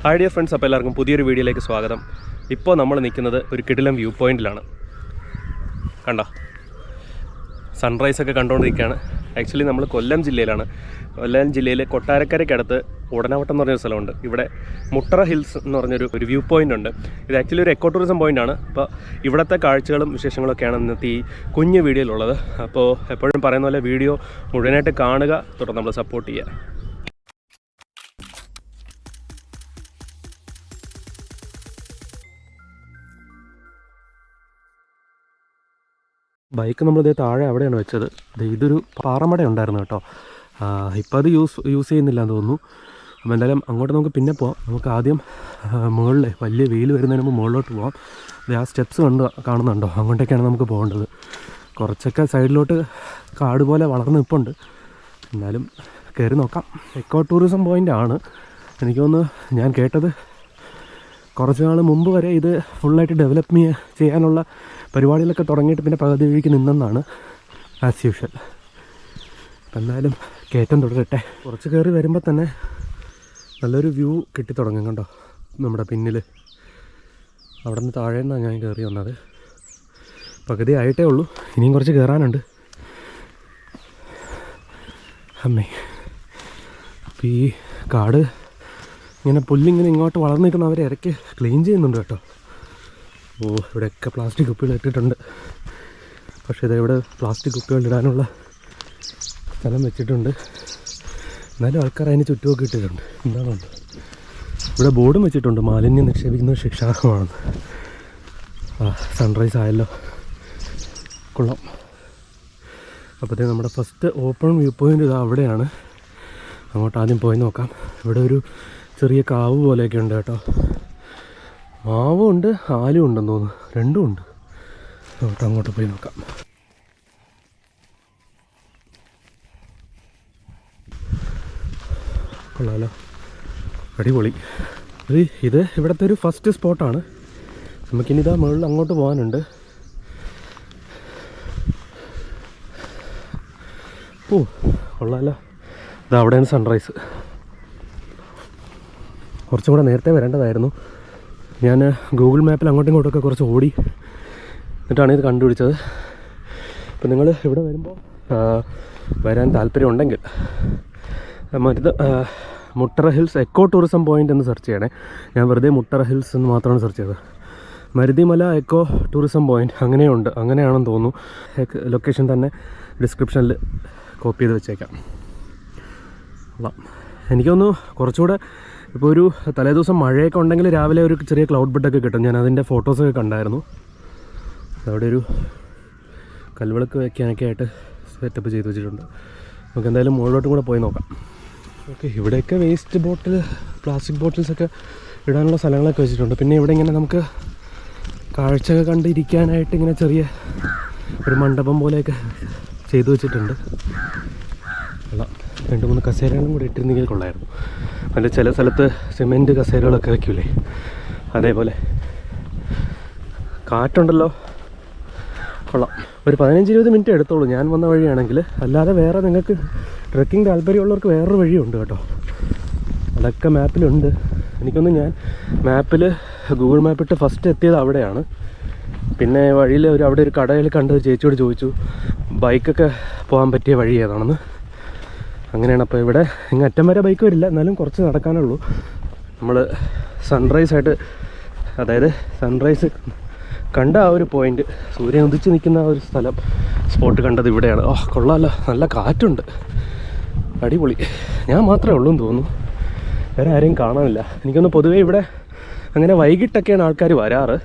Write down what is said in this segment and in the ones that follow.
Hi dear friends, അപ്പോൾ എല്ലാവർക്കും പുതിയൊരു വീഡിയോയിലേക്ക് സ്വാഗതം. ഇപ്പോൾ നമ്മൾ നിൽക്കുന്നത് ഒരു കിടിലം വ്യൂ പോയിൻറ്റിലാണ്. കണ്ടോ, സൺറൈസൊക്കെ കണ്ടുകൊണ്ടിരിക്കുകയാണ്. ആക്ച്വലി നമ്മൾ കൊല്ലം ജില്ലയിലാണ്. കൊല്ലം ജില്ലയിൽ കൊട്ടാരക്കരയ്ക്കടുത്ത് ഉടനവട്ടം എന്ന് പറഞ്ഞൊരു സ്ഥലമുണ്ട്. ഇവിടെ മുട്ടറ ഹിൽസ് എന്ന് പറഞ്ഞൊരു വ്യൂ പോയിൻ്റ് ഉണ്ട്. ഇത് ആക്ച്വലി ഒരു എക്കോ ടൂറിസം പോയിൻ്റാണ്. അപ്പോൾ ഇവിടുത്തെ കാഴ്ചകളും വിശേഷങ്ങളൊക്കെയാണ് ഇന്നത്തെ ഈ കുഞ്ഞു വീഡിയോയിലുള്ളത്. അപ്പോൾ എപ്പോഴും പറയുന്ന പോലെ വീഡിയോ മുഴുവനായിട്ട് കാണുക, തുടർന്ന് നമ്മൾ സപ്പോർട്ട് ചെയ്യുക. ബൈക്ക് നമ്മളിതേ താഴെ അവിടെയാണ് വെച്ചത്. ഇതൊരു പാറമട ഉണ്ടായിരുന്നു കേട്ടോ. ഇപ്പോൾ അത് യൂസ് ചെയ്യുന്നില്ല എന്ന് തോന്നുന്നു. അപ്പോൾ എന്തായാലും അങ്ങോട്ട് നമുക്ക് പിന്നെ പോവാം. നമുക്ക് ആദ്യം മുകളിൽ വലിയ വെയിൽ വരുന്നതിന് മുമ്പ് മുകളിലോട്ട് പോവാം. ആ സ്റ്റെപ്സ് കാണുന്നുണ്ടോ? അങ്ങോട്ടേക്കാണ് നമുക്ക് പോകേണ്ടത്. കുറച്ചൊക്കെ സൈഡിലോട്ട് കാട് പോലെ വളർന്ന് നിൽപ്പുണ്ട്. എന്നാലും കയറി നോക്കാം. എക്കോ ടൂറിസം പോയിൻ്റാണ്. എനിക്ക് തോന്നുന്നു, ഞാൻ കേട്ടത് കുറച്ച് നാൾ മുമ്പ് വരെ ഇത് ഫുള്ളായിട്ട് ഡെവലപ്പ് ചെയ്യാനുള്ള പരിപാടികളൊക്കെ തുടങ്ങിയിട്ട് പിന്നെ പകുതി വഴിക്ക് നിന്നെന്നാണ് ആസ് യൂഷ്വൽ. അപ്പം എന്തായാലും കയറ്റം തുടരട്ടെ. കുറച്ച് കയറി വരുമ്പോൾ തന്നെ നല്ലൊരു വ്യൂ കിട്ടിത്തുടങ്ങും. കണ്ടോ, നമ്മുടെ പിന്നിൽ അവിടെ നിന്ന് താഴെ നിന്നാണ് ഞാൻ കയറി വന്നത്. പകുതി ആയിട്ടേ ഉള്ളൂ, ഇനിയും കുറച്ച് കയറാനുണ്ട്. അമ്മേ, അപ്പോൾ ഈ കാട് ഇങ്ങനെ പുല്ലിങ്ങനെ ഇങ്ങോട്ട് വളർന്നു നിൽക്കുന്ന അവരെ ഇടയ്ക്ക് ക്ലീൻ ചെയ്യുന്നുണ്ട് കേട്ടോ. ഇവിടെയൊക്കെ പ്ലാസ്റ്റിക് കുപ്പികൾ ഇട്ടിട്ടുണ്ട്. പക്ഷേ ഇവിടെ പ്ലാസ്റ്റിക് കുപ്പികൾ ഇടാനുള്ള സ്ഥലം വെച്ചിട്ടുണ്ട്. എന്നാലും ആൾക്കാർ അതിന് ചുറ്റുമൊക്കെ ഇട്ടിട്ടുണ്ട്. എന്താണുണ്ട്, ഇവിടെ ബോർഡും വെച്ചിട്ടുണ്ട്, മാലിന്യം നിക്ഷേപിക്കുന്നത് ശിക്ഷാർഹമാണെന്ന്. സൺറൈസ് ആയല്ലോ, കൊള്ളാം. അപ്പോഴത്തേ നമ്മുടെ ഫസ്റ്റ് ഓപ്പൺ വ്യൂ പോയിൻ്റ് ഇതാ അവിടെയാണ്. അങ്ങോട്ട് ആദ്യം പോയി നോക്കാം. ഇവിടെ ഒരു ചെറിയ കാവ് പോലെയൊക്കെ ഉണ്ട് കേട്ടോ. മാവും ഉണ്ട്, ആലും ഉണ്ടെന്ന് തോന്നുന്നു, രണ്ടും ഉണ്ട്. അങ്ങോട്ട് പോയി നോക്കാം. കൊള്ളാമല്ലോ, അടിപൊളി. ഇത് ഇവിടുത്തെ ഒരു ഫസ്റ്റ് സ്പോട്ടാണ്. നമുക്കിനി ഇതാ മുകളിൽ അങ്ങോട്ട് പോകാനുണ്ട്. കൊള്ളാമല്ലോ. ഇത് അവിടെയാണ് സൺറൈസ്. കുറച്ചും കൂടെ നേരത്തെ വരേണ്ടതായിരുന്നു. ഞാൻ ഗൂഗിൾ മാപ്പിൽ അങ്ങോട്ടും ഇങ്ങോട്ടൊക്കെ കുറച്ച് ഓടി എന്നിട്ടാണ് ഇത് കണ്ടുപിടിച്ചത്. അപ്പോൾ നിങ്ങൾ ഇവിടെ വരുമ്പോൾ വരാൻ താല്പര്യം ഉണ്ടെങ്കിൽ Muttara hills eco tourism point എന്ന് സെർച്ച് ചെയ്യണേ. ഞാൻ വെറുതെ മുട്ടറ ഹിൽസ് എന്ന് മാത്രമാണ് സെർച്ച് ചെയ്തത്. മരുതിമല എക്കോ ടൂറിസം പോയിൻ്റ് അങ്ങനെയുണ്ട്, അങ്ങനെയാണെന്ന് തോന്നുന്നു. ലൊക്കേഷൻ തന്നെ ഡിസ്ക്രിപ്ഷനിൽ കോപ്പി ചെയ്ത് വെച്ചേക്കാം. എനിക്കൊന്നു കുറച്ചുകൂടെ ഇപ്പോൾ ഒരു തലേദിവസം മഴയൊക്കെ ഉണ്ടെങ്കിൽ രാവിലെ ഒരു ചെറിയ ക്ലൗഡ് ബെഡൊക്കെ കിട്ടും. ഞാൻ അതിൻ്റെ ഫോട്ടോസൊക്കെ കണ്ടായിരുന്നു. അവിടെ ഒരു കൽവിളക്ക് വയ്ക്കാനൊക്കെ ആയിട്ട് സെറ്റപ്പ് ചെയ്ത് വെച്ചിട്ടുണ്ട്. നമുക്ക് എന്തായാലും മുകളിലോട്ടും കൂടെ പോയി നോക്കാം. ഓക്കെ, ഇവിടെയൊക്കെ വേസ്റ്റ് ബോട്ടിൽ, പ്ലാസ്റ്റിക് ബോട്ടിൽസൊക്കെ ഇടാനുള്ള സ്ഥലങ്ങളൊക്കെ വെച്ചിട്ടുണ്ട്. പിന്നെ ഇവിടെ ഇങ്ങനെ നമുക്ക് കാഴ്ചയൊക്കെ കണ്ടിരിക്കാനായിട്ട് ഇങ്ങനെ ചെറിയ ഒരു മണ്ഡപം പോലെയൊക്കെ ചെയ്തു വെച്ചിട്ടുണ്ട്. കൊള്ളാം. 2-3 കസേരകളും കൂടി ഇട്ടിരുന്നെങ്കിൽ കൊള്ളായിരുന്നു. അതിൽ ചില സ്ഥലത്ത് സിമെൻറ്റ് കസേരകളൊക്കെ വയ്ക്കൂലേ, അതേപോലെ. കാറ്റുണ്ടല്ലോ, കൊള്ളാം. ഒരു 15-20 മിനിറ്റ് എടുത്തോളൂ ഞാൻ വന്ന വഴിയാണെങ്കിൽ. അല്ലാതെ വേറെ നിങ്ങൾക്ക് ട്രെക്കിംഗ് താല്പര്യമുള്ളവർക്ക് വേറൊരു വഴിയുണ്ട് കേട്ടോ. അതൊക്കെ മാപ്പിലുണ്ട്. എനിക്കൊന്ന് ഞാൻ മാപ്പിൽ ഗൂഗിൾ മാപ്പിട്ട് ഫസ്റ്റ് എത്തിയത് അവിടെയാണ്. പിന്നെ വഴിയിൽ അവിടെ ഒരു കടയിൽ കണ്ട് ചേച്ചിയോട് ചോദിച്ചു ബൈക്കൊക്കെ പോകാൻ പറ്റിയ വഴി ഏതാണെന്ന്. അങ്ങനെയാണ്. അപ്പോൾ ഇവിടെ ഇങ്ങ് അറ്റം വരെ ബൈക്ക് വരില്ല, എന്നാലും കുറച്ച് നടക്കാനുള്ളൂ. നമ്മൾ സൺറൈസായിട്ട്, അതായത് സൺറൈസ് കണ്ട ആ ഒരു പോയിൻ്റ്, സൂര്യൻ ഉദിച്ച് നിൽക്കുന്ന ആ ഒരു സ്പോട്ട് കണ്ടത് ഇവിടെയാണ്. കൊള്ളാമല്ലോ, നല്ല കാറ്റുണ്ട്, അടിപൊളി. ഞാൻ മാത്രമേ ഉള്ളൂ എന്ന് തോന്നുന്നു, വേറെ ആരെയും കാണാനില്ല. എനിക്കൊന്ന് പൊതുവേ ഇവിടെ അങ്ങനെ വൈകിട്ടൊക്കെയാണ് ആൾക്കാർ വരാറ്.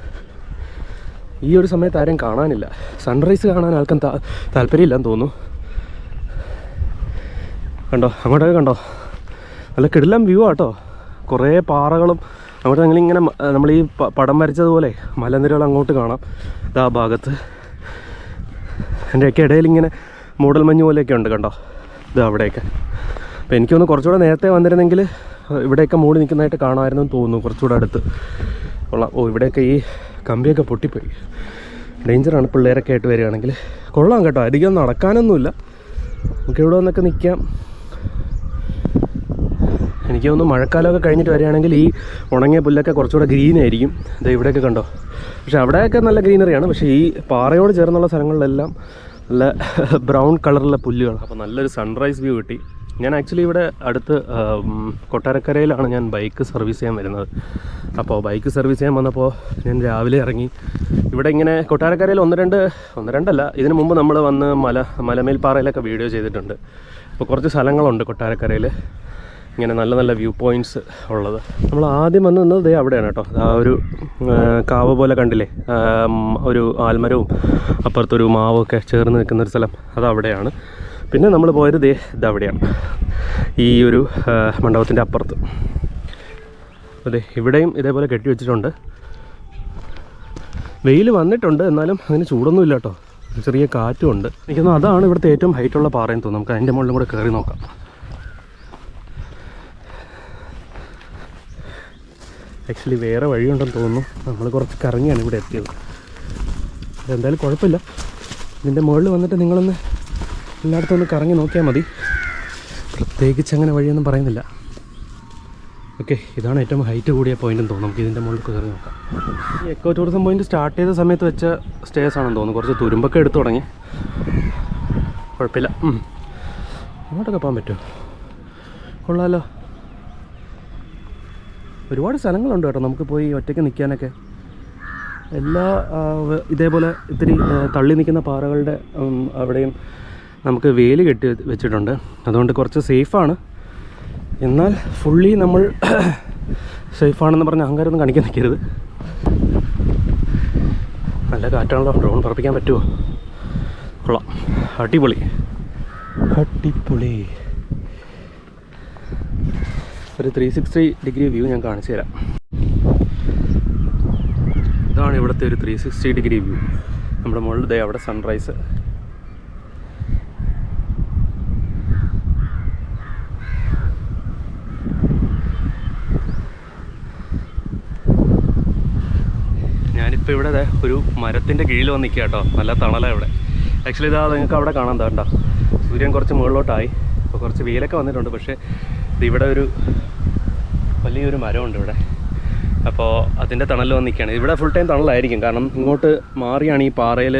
ഈ ഒരു സമയത്ത് ആരെയും കാണാനില്ല. സൺറൈസ് കാണാൻ ആൾക്കും താല്പര്യമില്ലെന്ന് തോന്നുന്നു. കണ്ടോ, അങ്ങോട്ടൊക്കെ കണ്ടോ, നല്ല കിടിലം വ്യൂ ആട്ടോ. കുറേ പാറകളും അങ്ങോട്ട് ഞങ്ങളിങ്ങനെ നമ്മൾ ഈ പടം വരച്ചതുപോലെ മലനിരകൾ അങ്ങോട്ട് കാണാം. ഇതാ ഭാഗത്ത് അതിൻ്റെയൊക്കെ ഇടയിൽ ഇങ്ങനെ മൂടൽ മഞ്ഞ് പോലെയൊക്കെ ഉണ്ട്. കണ്ടോ, ഇത് അവിടെയൊക്കെ. അപ്പോൾ എനിക്കൊന്ന് കുറച്ചുകൂടെ നേരത്തെ വന്നിരുന്നെങ്കിൽ ഇവിടെയൊക്കെ മൂടി നിൽക്കുന്നതായിട്ട് കാണുമായിരുന്നു എന്ന് തോന്നുന്നു, കുറച്ചുകൂടെ അടുത്ത്. കൊള്ളാം. ഇവിടെയൊക്കെ ഈ കമ്പിയൊക്കെ പൊട്ടിപ്പോയി. ഡേഞ്ചറാണ് പിള്ളേരൊക്കെ ആയിട്ട് വരികയാണെങ്കിൽ. കൊള്ളാം കേട്ടോ, അധികം നടക്കാനൊന്നുമില്ല. നമുക്കിവിടെ വന്നൊക്കെ നിൽക്കാം. എനിക്ക് തോന്നുന്നു മഴക്കാലമൊക്കെ കഴിഞ്ഞിട്ട് വരികയാണെങ്കിൽ ഈ ഉണങ്ങിയ പുല്ലൊക്കെ കുറച്ചുകൂടെ ഗ്രീനായിരിക്കും. ഇത് ഇവിടെയൊക്കെ കണ്ടോ. പക്ഷേ അവിടെയൊക്കെ നല്ല ഗ്രീനറിയാണ്. പക്ഷേ ഈ പാറയോട് ചേർന്നുള്ള സ്ഥലങ്ങളിലെല്ലാം നല്ല ബ്രൗൺ കളറുള്ള പുല്ലുകൾ. അപ്പോൾ നല്ലൊരു സൺറൈസ് വ്യൂ കിട്ടി. ഞാൻ ആക്ച്വലി ഇവിടെ അടുത്ത് കൊട്ടാരക്കരയിലാണ് ഞാൻ ബൈക്ക് സർവീസ് ചെയ്യാൻ വരുന്നത്. അപ്പോൾ ബൈക്ക് സർവീസ് ചെയ്യാൻ വന്നപ്പോൾ ഞാൻ രാവിലെ ഇറങ്ങി. ഇവിടെ ഇങ്ങനെ കൊട്ടാരക്കരയിൽ ഒന്ന് രണ്ടല്ല, ഇതിനു മുമ്പ് നമ്മൾ വന്ന് മലമേൽപ്പാറയിലൊക്കെ വീഡിയോ ചെയ്തിട്ടുണ്ട്. അപ്പോൾ കുറച്ച് സ്ഥലങ്ങളുണ്ട് കൊട്ടാരക്കരയിൽ ഇങ്ങനെ നല്ല നല്ല വ്യൂ പോയിൻറ്റ്സ് ഉള്ളത്. നമ്മൾ ആദ്യം വന്ന് നിന്നത് ദേ അവിടെയാണ് കേട്ടോ. ആ ഒരു കാവ് പോലെ കണ്ടില്ലേ, ഒരു ആൽമരവും അപ്പുറത്തൊരു മാവൊക്കെ ചേർന്ന് നിൽക്കുന്നൊരു സ്ഥലം, അതവിടെയാണ്. പിന്നെ നമ്മൾ പോയത് ദേ ഇതവിടെയാണ്, ഈ ഒരു മണ്ഡപത്തിൻ്റെ അപ്പുറത്ത്. അതെ, ഇവിടെയും ഇതേപോലെ കെട്ടി വെച്ചിട്ടുണ്ട്. വെയിൽ വന്നിട്ടുണ്ട്, എന്നാലും അതിന് ചൂടൊന്നും ഇല്ല കേട്ടോ. ചെറിയ കാറ്റും ഉണ്ട്. എനിക്ക് തോന്നുന്നു അതാണ് ഇവിടുത്തെ ഏറ്റവും ഹൈറ്റുള്ള പാറയെന്ന് തോന്നുന്നു. നമുക്ക് അതിൻ്റെ മുകളിലും കൂടെ കയറി നോക്കാം. ആക്ച്വലി വേറെ വഴിയുണ്ടെന്ന് തോന്നുന്നു. നമ്മൾ കുറച്ച് കറങ്ങിയാണ് ഇവിടെ എത്തിയത്. എന്തായാലും കുഴപ്പമില്ല. ഇതിൻ്റെ മുകളിൽ വന്നിട്ട് നിങ്ങളൊന്ന് എല്ലായിടത്തും ഒന്ന് കറങ്ങി നോക്കിയാൽ മതി. പ്രത്യേകിച്ച് അങ്ങനെ വഴിയൊന്നും പറയുന്നില്ല. ഓക്കെ, ഇതാണ് ഏറ്റവും ഹൈറ്റ് കൂടിയ പോയിൻ്റെന്ന് തോന്നുന്നു. നമുക്ക് ഇതിൻ്റെ മുകളിൽ കയറി നോക്കാം. ഈ എക്കോ ടൂറിസം പോയിൻ്റ് സ്റ്റാർട്ട് ചെയ്ത സമയത്ത് വെച്ച സ്റ്റേസ് ആണെന്ന് തോന്നുന്നു. കുറച്ച് തുരുമ്പൊക്കെ എടുത്തു തുടങ്ങി. കുഴപ്പമില്ല. അങ്ങോട്ടൊക്കെ പോകാൻ പറ്റുമോ? കൊള്ളാമല്ലോ. ഒരുപാട് സ്ഥലങ്ങളുണ്ട് കേട്ടോ നമുക്ക് പോയി ഒറ്റയ്ക്ക് നിൽക്കാനൊക്കെ. എല്ലാ ഇതേപോലെ ഇത്തിരി തള്ളി നിൽക്കുന്ന പാറകളുടെ അവിടെയും നമുക്ക് വേലി കെട്ടി വെച്ചിട്ടുണ്ട്. അതുകൊണ്ട് കുറച്ച് സേഫാണ്. എന്നാൽ ഫുള്ളി നമ്മൾ സേഫാണെന്ന് പറഞ്ഞ് അഹങ്കാരമൊന്നും കാണിക്കാൻ നിൽക്കരുത്. നല്ല കാറ്റാണല്ലോ. ഡ്രോൺ പറപ്പിക്കാൻ പറ്റുമോ? കൊള്ളാം, അടിപൊളി അടിപൊളി. ഒരു 360 ഡിഗ്രി വ്യൂ ഞാൻ കാണിച്ചു തരാം. ഇതാണ് ഇവിടുത്തെ ഒരു 360 ഡിഗ്രി വ്യൂ. നമ്മുടെ മുകളിൽ ദേ അവിടെ സൺറൈസ്. ഞാനിപ്പോൾ ഇവിടെ ഒരു മരത്തിൻ്റെ കീഴിൽ വന്ന് നിൽക്കുക കേട്ടോ. നല്ല തണലാണ് ഇവിടെ. ആക്ച്വലി ഇതാ നിങ്ങൾക്ക് അവിടെ കാണാൻ താണ്ട സൂര്യൻ കുറച്ച് മുകളിലോട്ടായി. അപ്പോൾ കുറച്ച് വെയിലൊക്കെ വന്നിട്ടുണ്ട്. പക്ഷേ ഇവിടെ ഒരു വലിയൊരു മരമുണ്ട് ഇവിടെ. അപ്പോൾ അതിൻ്റെ തണൽ വന്ന് നിൽക്കുകയാണ്. ഇവിടെ ഫുൾ ടൈം തണലായിരിക്കും, കാരണം ഇങ്ങോട്ട് മാറിയാണ് ഈ പാറയിൽ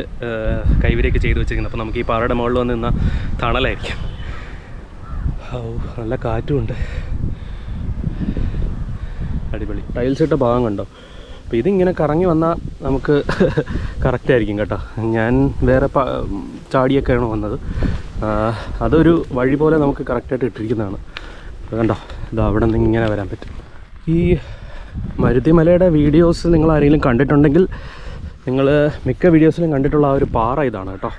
കൈവരിയൊക്കെ ചെയ്ത് വെച്ചിരിക്കുന്നത്. അപ്പോൾ നമുക്ക് ഈ പാറയുടെ മുകളിൽ വന്ന് നിന്നാൽ തണലായിരിക്കും. ഓ, നല്ല കാറ്റുമുണ്ട്. അടിപൊളി. ടൈൽസ് ഇട്ട ഭാഗം കണ്ടോ. അപ്പോൾ ഇതിങ്ങനെ കറങ്ങി വന്നാൽ നമുക്ക് കറക്റ്റായിരിക്കും കേട്ടോ. ഞാൻ വേറെ ചാടിയൊക്കെയാണ് വന്നത്. അതൊരു വഴി പോലെ നമുക്ക് കറക്റ്റായിട്ട് ഇട്ടിരിക്കുന്നതാണ്. കണ്ടോ, ഇത് അവിടെ നിന്ന് ഇങ്ങനെ വരാൻ പറ്റും. ഈ മരുതിമലയുടെ വീഡിയോസ് നിങ്ങൾ ആരെങ്കിലും കണ്ടിട്ടുണ്ടെങ്കിൽ നിങ്ങൾ മിക്ക വീഡിയോസിലും കണ്ടിട്ടുള്ള ആ ഒരു പാറ ഇതാണ് കേട്ടോ.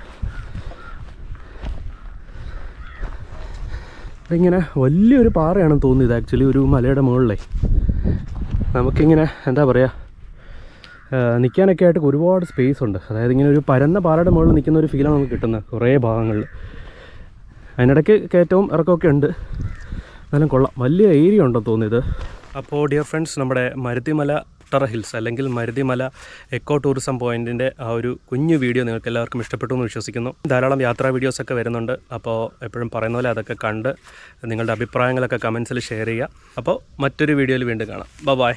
ഇതിങ്ങനെ വലിയൊരു പാറയാണെന്ന് തോന്നുന്നത്. ആക്ച്വലി ഒരു മലയുടെ മുകളിലേ നമുക്കിങ്ങനെ എന്താ പറയുക, നിൽക്കാനൊക്കെ ആയിട്ട് ഒരുപാട് സ്പേസ് ഉണ്ട്. അതായത് ഇങ്ങനെ ഒരു പരന്ന പാറയുടെ മുകളിൽ നിൽക്കുന്ന ഒരു ഫീലാണ് നമുക്ക് കിട്ടുന്നത് കുറേ ഭാഗങ്ങളിൽ. അതിനിടയ്ക്ക് കയറ്റവും ഇറക്കമൊക്കെ ഉണ്ട്. എന്നാലും കൊള്ളാം, വലിയ ഏരിയ ഉണ്ടെന്ന് തോന്നിയത്. അപ്പോൾ ഡിയർ ഫ്രണ്ട്സ്, നമ്മുടെ മരുതിമല ട്ടറ ഹിൽസ് അല്ലെങ്കിൽ മരുതിമല എക്കോ ടൂറിസം പോയിൻറ്റിൻ്റെ ആ ഒരു കുഞ്ഞു വീഡിയോ നിങ്ങൾക്ക് എല്ലാവർക്കും ഇഷ്ടപ്പെട്ടു എന്ന് വിശ്വസിക്കുന്നു. ധാരാളം യാത്രാ വീഡിയോസൊക്കെ വരുന്നുണ്ട്. അപ്പോൾ എപ്പോഴും പറയുന്ന പോലെ അതൊക്കെ കണ്ട് നിങ്ങളുടെ അഭിപ്രായങ്ങളൊക്കെ കമൻസിൽ ഷെയർ ചെയ്യുക. അപ്പോൾ മറ്റൊരു വീഡിയോയിൽ വീണ്ടും കാണാം. ബൈ.